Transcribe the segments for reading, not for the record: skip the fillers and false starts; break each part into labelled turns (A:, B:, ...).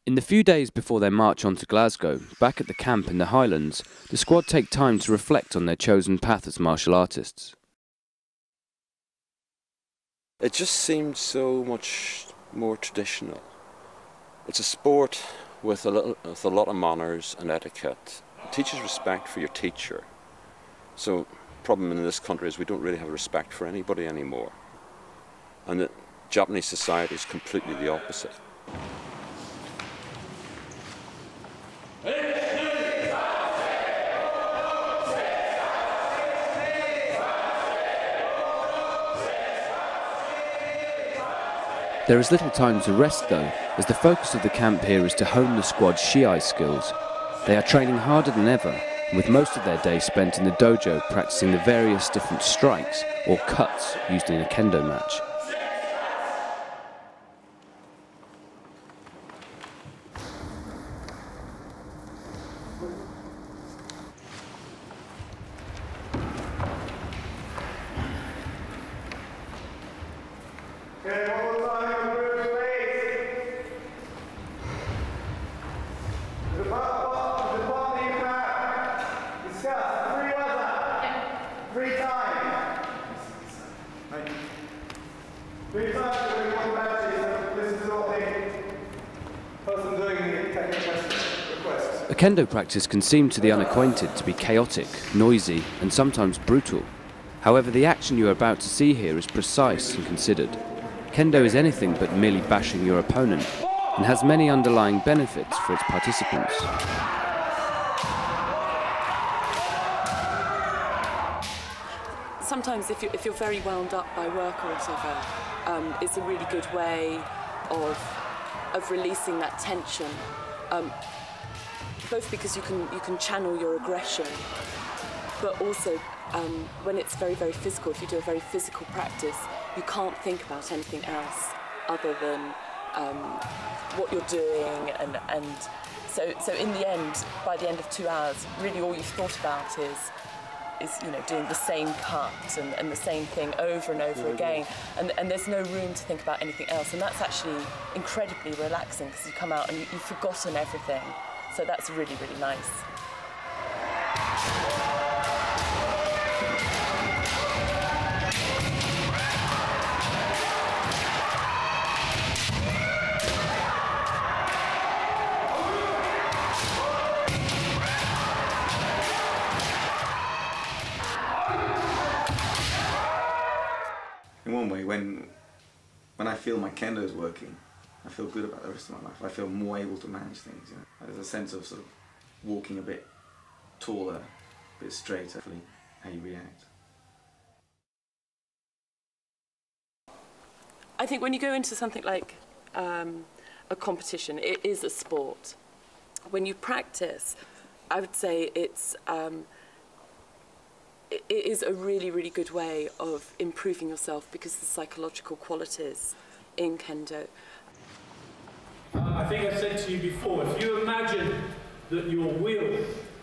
A: In the few days before their march on to Glasgow, back at the camp in the Highlands, the squad take time to reflect on their chosen path as martial artists.
B: It just seemed so much more traditional. It's a sport with a lot of manners and etiquette. It teaches respect for your teacher. So the problem in this country is we don't really have respect for anybody anymore. And the Japanese society is completely the opposite.
A: There is little time to rest though, as the focus of the camp here is to hone the squad's shiai skills. They are training harder than ever, with most of their day spent in the dojo practicing the various different strikes or cuts used in a kendo match. A kendo practice can seem to the unacquainted to be chaotic, noisy and sometimes brutal. However, the action you are about to see here is precise and considered. Kendo is anything but merely bashing your opponent and has many underlying benefits for its participants.
C: Sometimes if you're very wound up by work or whatever, it's a really good way of releasing that tension. Both because you can channel your aggression, but also when it's very, very physical, if you do a very physical practice, you can't think about anything else other than what you're doing, and so in the end, by the end of 2 hours, really all you've thought about is doing the same cut and the same thing over and over again, and there's no room to think about anything else, and that's actually incredibly relaxing because you come out and you've forgotten everything. So that's really, really nice.
D: In one way, when I feel my kendo is working, I feel good about the rest of my life. I feel more able to manage things. You know? There's a sense of sort of walking a bit taller, a bit straighter, how you react.
C: I think when you go into something like a competition, it is a sport. When you practice, I would say it is a really, really good way of improving yourself because of the psychological qualities in kendo.
E: I think I said to you before, if you imagine that your wheel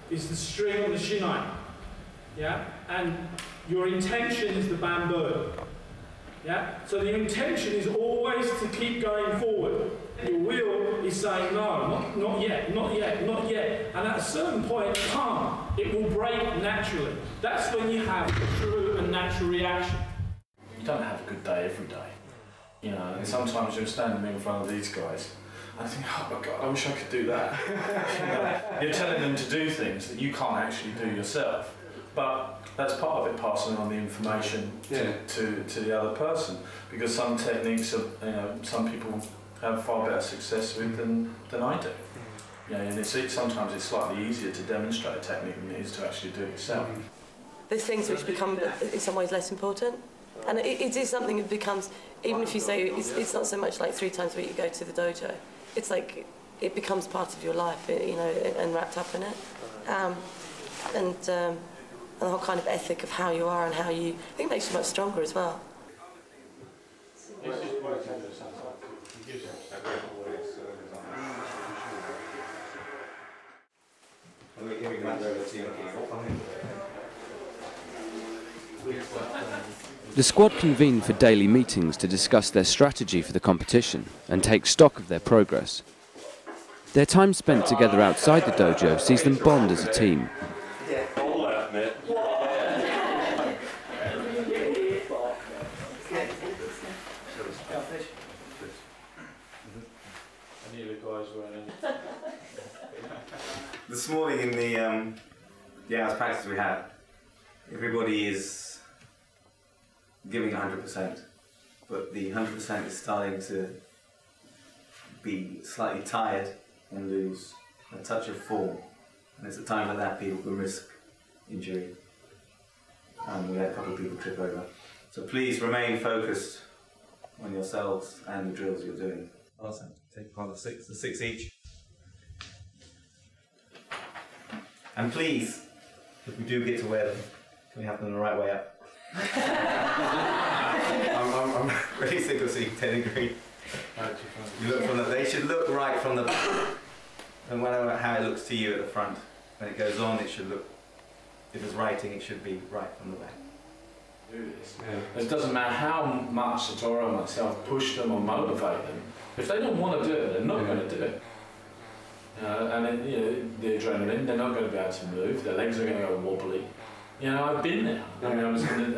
E: is the string on the shinai, yeah, and your intention is the bamboo, yeah, so the intention is always to keep going forward. Your wheel is saying no, not yet, not yet, not yet, and at a certain point, it will break naturally. That's when you have a true and natural reaction.
F: You don't have a good day every day, you know, and sometimes you're standing in front of these guys. I think, oh my God, I wish I could do that. You know, you're telling them to do things that you can't actually do yourself. But that's part of it, passing on the information to the other person. Because some techniques, some people have far better success with than I do. You know, and sometimes it's slightly easier to demonstrate a technique than it is to actually do it yourself.
G: There's things which become, in some ways, less important. And it is something that becomes, even if you say it's not so much like 3 times a week you go to the dojo, it's like it becomes part of your life, you know, and wrapped up in it. And the whole kind of ethic of how you are and how you, I think, makes you much stronger as well.
A: The squad convene for daily meetings to discuss their strategy for the competition and take stock of their progress. Their time spent together outside the dojo sees them bond as a team.
D: This morning in the hours practice we had, everybody is giving 100%, but the 100% is starting to be slightly tired and lose a touch of form. And it's a time like that people can risk injury. And we had a couple of people trip over. So please remain focused on yourselves and the drills you're doing. Awesome. Take part of the six each. And please, if we do get to wear them, can we have them the right way up? I'm really sick of seeing 10 degree. You look from they should look right from the back. And whatever how it looks to you at the front. When it goes on, it should look, if it's writing, it should be right from the back.
F: Do this. Yeah. It doesn't matter how much Satoru and myself push them or motivate them. If they don't want to do it, they're not going to do it. And then, the adrenaline, they're not going to be able to move, their legs are going to go wobbly. I've been there. I mean, I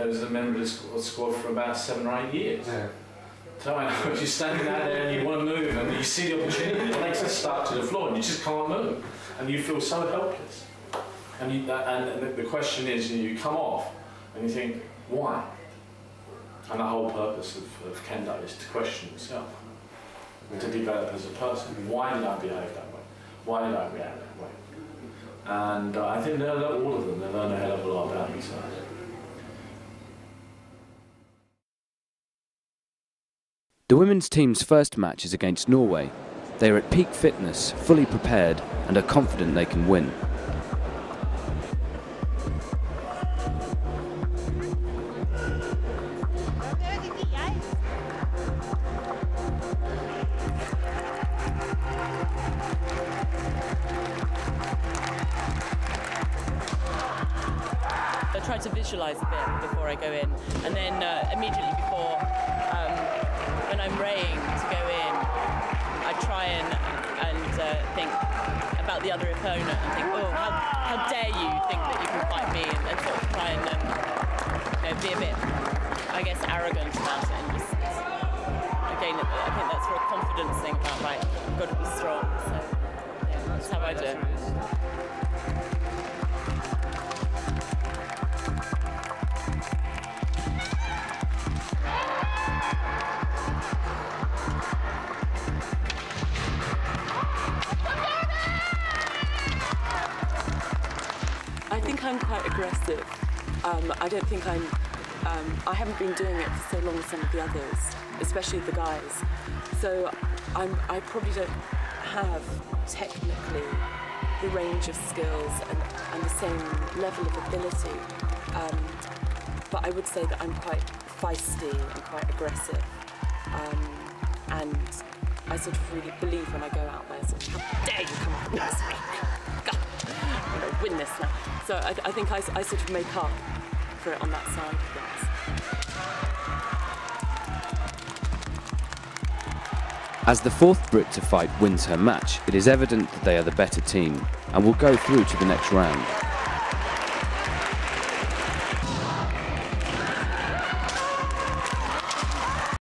F: was a member of the squad for about 7 or 8 years. Yeah. So I know, if you're standing out there and you want to move and you see the opportunity, your legs are stuck to the floor and you just can't move. And you feel so helpless. And the question is, you come off and you think, why? And the whole purpose of Kendo is to question yourself, to develop as a person. Why did I behave that way? Why did I react that way? And I think all of them, they learn a hell of a lot about themselves.
A: The women's team's first match is against Norway. They are at peak fitness, fully prepared, and are confident they can win.
H: I try to visualise a bit before I go in, and then immediately before, when I'm raying to go in, I try and think about the other opponent and think, oh, how dare you think that you can fight me, and sort of try and be a bit, I guess, arrogant about it. And just, again, I think that's for a confidence thing about, right, I've got to be strong. So yeah, that's how I do it.
C: I think I'm quite aggressive. I don't think I haven't been doing it for so long as some of the others, especially the guys. So I probably don't have technically the range of skills and the same level of ability. But I would say that I'm quite feisty and quite aggressive. And I sort of really believe when I go out there, sort of, how dare you come up against me? I'm going to win this now. So I think I sort of make up for it on that side of things.
A: As the fourth Brit to fight wins her match, it is evident that they are the better team and will go through to the next round.